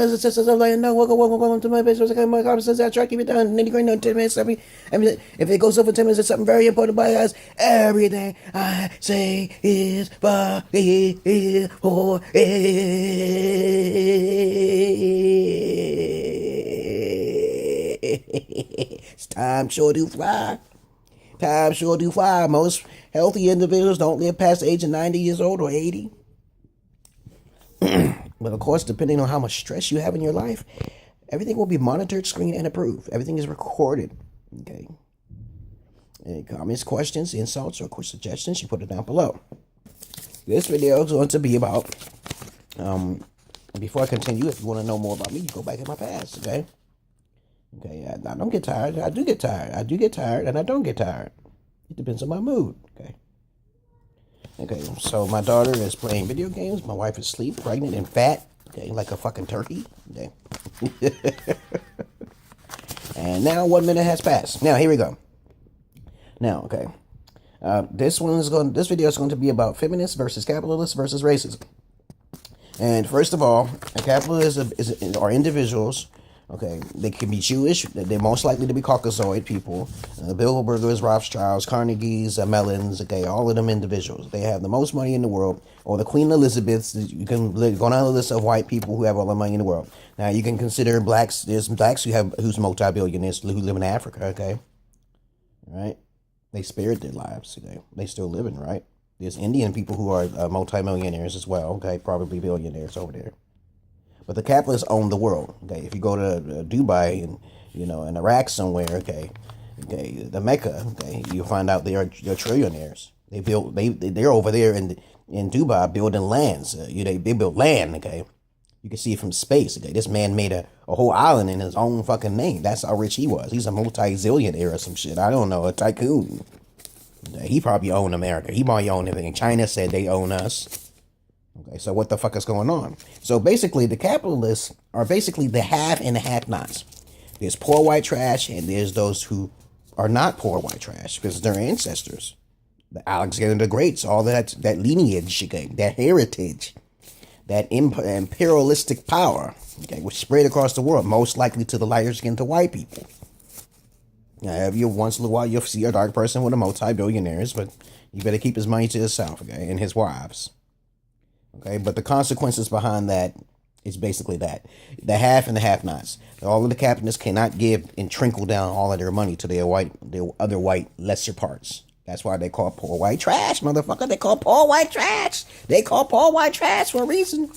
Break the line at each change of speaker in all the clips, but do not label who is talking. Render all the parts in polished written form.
brothers and sisters, I'm like, no, welcome to my business. My conversations, I try to keep it down. Nitty-gritty, no 10 minutes. I mean, if it goes over 10 minutes, it's something very important. But guys, everything I say is for it's time sure to fly. Time sure do fly. Most healthy individuals don't live past the age of 90 years old or 80. But of course, depending on how much stress you have in your life, everything will be monitored, screened, and approved. Everything is recorded. Okay. Any comments, questions, insults, or suggestions, you put it down below. This video is going to be about, before I continue, if you want to know more about me, you go back in my past, okay? Okay, I don't get tired. I do get tired. I do get tired, and I don't get tired. It depends on my mood, okay? Okay, so my daughter is playing video games. My wife is asleep, pregnant, and fat, okay, like a fucking turkey, okay? And now 1 minute has passed. Now, here we go. Now, okay. This video is going to be about feminists versus capitalists versus racism. And first of all, capitalists are individuals. Okay, they can be Jewish. They're most likely to be Caucasoid people. Bilderbergers, Rothschilds, Carnegies, Mellons. Okay, all of them individuals. They have the most money in the world. Or the Queen Elizabeths. You can go down the list of white people who have all the money in the world. Now you can consider blacks. There's blacks who's multi-billionaires who live in Africa. Okay, all right. They spared their lives. Okay, they still living, right? There's Indian people who are multi-millionaires as well. Okay, probably billionaires over there. But the capitalists own the world. Okay, if you go to Dubai and in Iraq somewhere, okay, the Mecca, okay, you'll find out they're trillionaires. They're over there in Dubai building lands. They build land. Okay, you can see it from space. Okay, this man made a whole island in his own fucking name. That's how rich he was. He's a multi-zillionaire or some shit. I don't know, a tycoon. Okay, he probably owned America. He probably owned everything. China said they own us. Okay, so what the fuck is going on? So basically, the capitalists are basically the have and the have-nots. There's poor white trash, and there's those who are not poor white trash because they're ancestors. The Alexander the Greats, all that lineage, okay, that heritage, that imperialistic power, okay, which spread across the world, most likely to the lighter skin to white people. Now, every once in a while, you'll see a dark person with a multi-billionaires, but you better keep his money to himself, okay, and his wives. Okay, but the consequences behind that is basically that. The have and the have-nots. All of the capitalists cannot give and trickle down all of their money to their other white lesser parts. That's why they call poor white trash, motherfucker. They call poor white trash. They call poor white trash for a reason.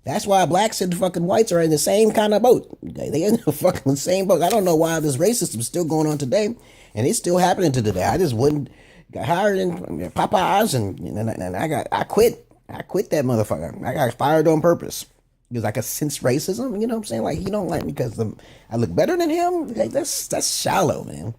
That's why blacks and fucking whites are in the same kind of boat. Okay, they're in the fucking same boat. I don't know why this racism is still going on today, and it's still happening to today. I just got hired in Popeyes, and I quit. I quit that motherfucker. I got fired on purpose because I could sense racism. You know what I'm saying? Like, he don't like me because I look better than him. Like, that's shallow, man.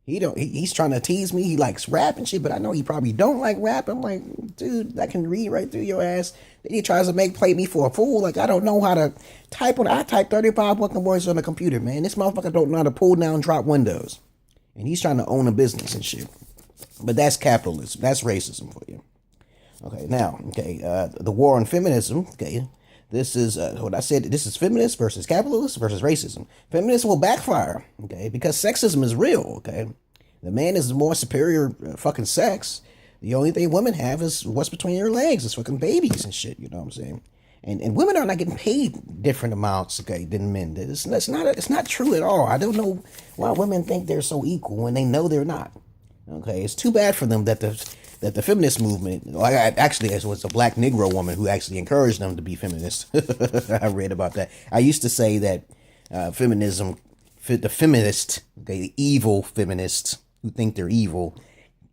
He's trying to tease me. He likes rap and shit, but I know he probably don't like rap. I'm like, dude, I can read right through your ass. Then he tries to play me for a fool. Like, I don't know how to type on. I type 35 fucking words on the computer, man. This motherfucker don't know how to pull down, drop windows, and he's trying to own a business and shit. But that's capitalism. That's racism for you. Okay, now, the war on feminism, okay, this is what I said, this is feminists versus capitalists versus racism. Feminists will backfire, okay, because sexism is real, okay. The man is the more superior fucking sex. The only thing women have is what's between their legs. It's fucking babies and shit, you know what I'm saying? And women are not getting paid different amounts, okay, than men. It's not true at all. I don't know why women think they're so equal when they know they're not. Okay, it's too bad for them that the feminist movement, actually, it was a black Negro woman who actually encouraged them to be feminists. I read about that. I used to say that feminism, the feminist, okay, the evil feminists who think they're evil,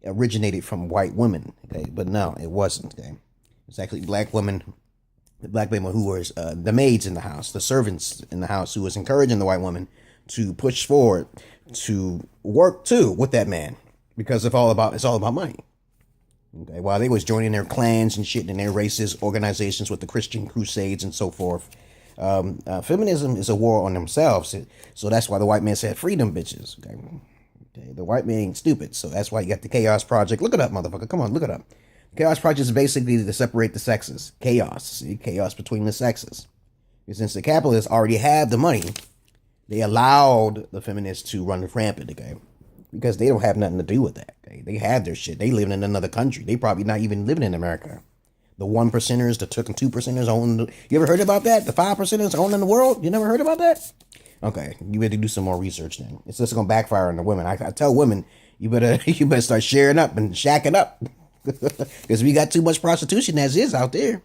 originated from white women. Okay, but no, it wasn't. Okay, it's actually black women who were the maids in the house, the servants in the house, who was encouraging the white woman to push forward to work too with that man. Because it's all about money. Okay, while they was joining their clans and shit and their racist organizations with the Christian Crusades and so forth, feminism is a war on themselves. So that's why the white man said, "Freedom, bitches." Okay, the white man ain't stupid, so that's why you got the Chaos Project. Look it up, motherfucker. Come on, look it up. The Chaos Project is basically to separate the sexes. Chaos between the sexes. Since the capitalists already have the money, they allowed the feminists to run rampant, okay? Because they don't have nothing to do with that, okay? They have their shit. They live in another country. They probably not even living in America. The 1%ers, the 2%ers own. You ever heard about that? The 5%ers owning the world? You never heard about that? Okay, you better do some more research then. It's just gonna backfire on the women. I tell women, you better start sharing up and shacking up, because we got too much prostitution as is out there.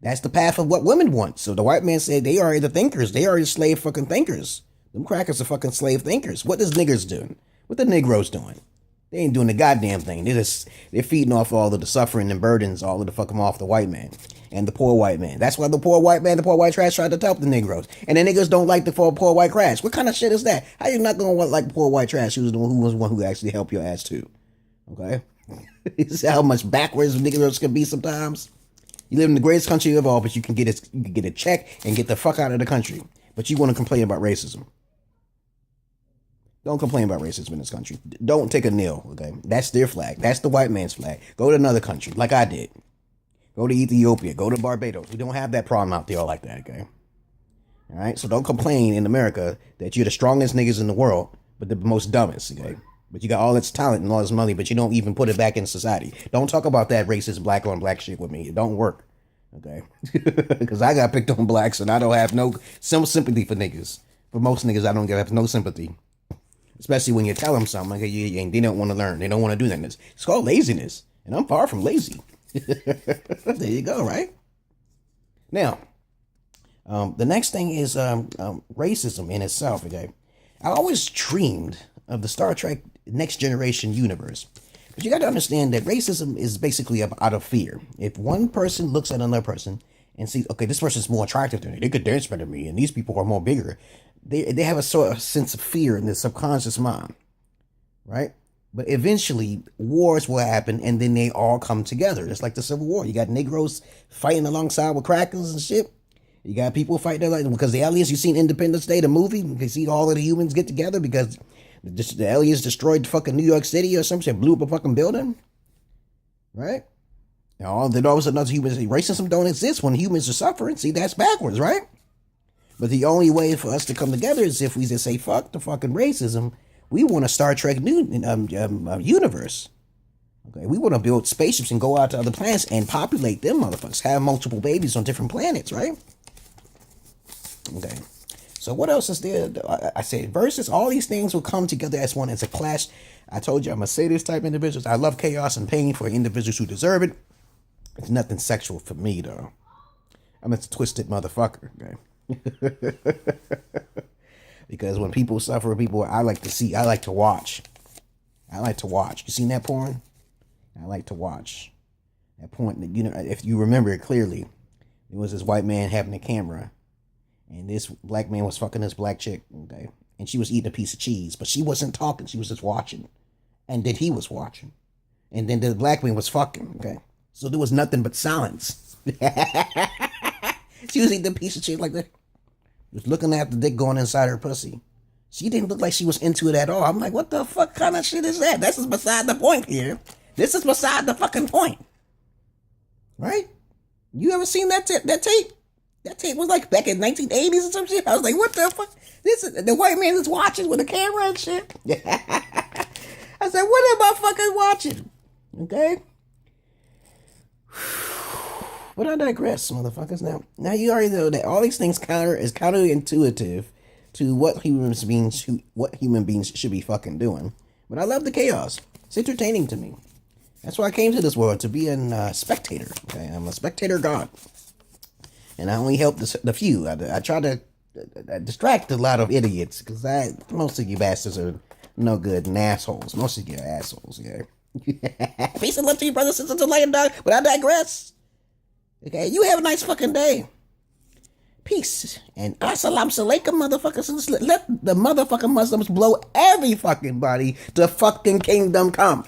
That's the path of what women want. So the white man said they are the thinkers. They are the slave fucking thinkers. Them crackers are fucking slave thinkers. What is niggers doing? What the Negroes doing? They ain't doing the goddamn thing. They're feeding off all of the suffering and burdens, all of the fucking off the white man and the poor white man. That's why the poor white man, the poor white trash tried to help the Negroes. And the niggas don't like the poor white trash. What kind of shit is that? How you not gonna want like poor white trash? Who was one who actually helped your ass too? Okay? You see how much backwards Negroes can be sometimes? You live in the greatest country of all, but you can get a check and get the fuck out of the country. But you want to complain about racism. Don't complain about racism in this country. Don't take a kneel, okay? That's their flag. That's the white man's flag. Go to another country, like I did. Go to Ethiopia. Go to Barbados. We don't have that problem out there like that, okay? All right? So don't complain in America that you're the strongest niggas in the world, but the most dumbest, okay? But you got all this talent and all this money, but you don't even put it back in society. Don't talk about that racist black on black shit with me. It don't work, okay? Because I got picked on blacks and I don't have some sympathy for niggas. For most niggas, I don't have no sympathy. Especially when you tell them something, like, they don't want to learn. They don't want to do that. It's called laziness. And I'm far from lazy. There you go, right? Now, the next thing is racism in itself, okay? I always dreamed of the Star Trek Next Generation universe. But you got to understand that racism is basically out of fear. If one person looks at another person and sees, okay, this person's more attractive than me, they could dance better than me, and these people are more bigger, they have a sort of sense of fear in their subconscious mind, right? But eventually, wars will happen, and then they all come together. It's like the Civil War. You got Negroes fighting alongside with crackers and shit. You got people fighting like, because the aliens, you seen Independence Day, the movie? You see all of the humans get together because the aliens destroyed fucking New York City or some shit, blew up a fucking building, right? Now, then all of a sudden, humans, racism don't exist when humans are suffering. See, that's backwards, right? But the only way for us to come together is if we just say, fuck the fucking racism. We want a Star Trek universe. Okay, we want to build spaceships and go out to other planets and populate them motherfuckers. Have multiple babies on different planets, right? Okay. So what else is there? I said versus all these things will come together as one. As a clash. I told you I'm a sadist type individual. I love chaos and pain for individuals who deserve it. It's nothing sexual for me though. I'm a twisted motherfucker. Okay. Because when people suffer, I like to see. I like to watch. You seen that porn? I like to watch that porn. You know, if you remember it clearly, there was this white man having a camera. And this black man was fucking this black chick, okay? And she was eating a piece of cheese, but she wasn't talking. She was just watching. And then he was watching. And then the black man was fucking, okay? So there was nothing but silence. She was eating a piece of cheese like that. Was looking at the dick going inside her pussy. She didn't look like she was into it at all. I'm like, what the fuck kind of shit is that? This is beside the point here. This is beside the fucking point. Right? You ever seen that tape? That tape was like back in 1980s or some shit. I was like, what the fuck? This is the white man is watching with a camera and shit. I said, what am I fucking watching? Okay? But I digress, motherfuckers. Now you already know that all these things is counterintuitive to what human beings should be fucking doing. But I love the chaos. It's entertaining to me. That's why I came to this world, to be a spectator. Okay? I'm a spectator god. And I only help the few. I try to distract a lot of idiots, because most of you bastards are no good and assholes. Most of you are assholes, yeah. Peace and love to you, brothers and sisters, and laying down. But I digress. Okay, you have a nice fucking day. Peace. And assalamu alaikum, motherfuckers. Let the motherfucking Muslims blow every fucking body to fucking kingdom come.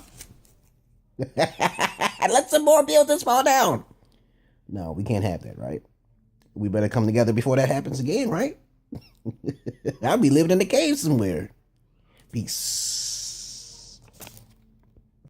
Let some more buildings fall down. No, we can't have that, right? We better come together before that happens again, right? I'll be living in the cave somewhere. Peace.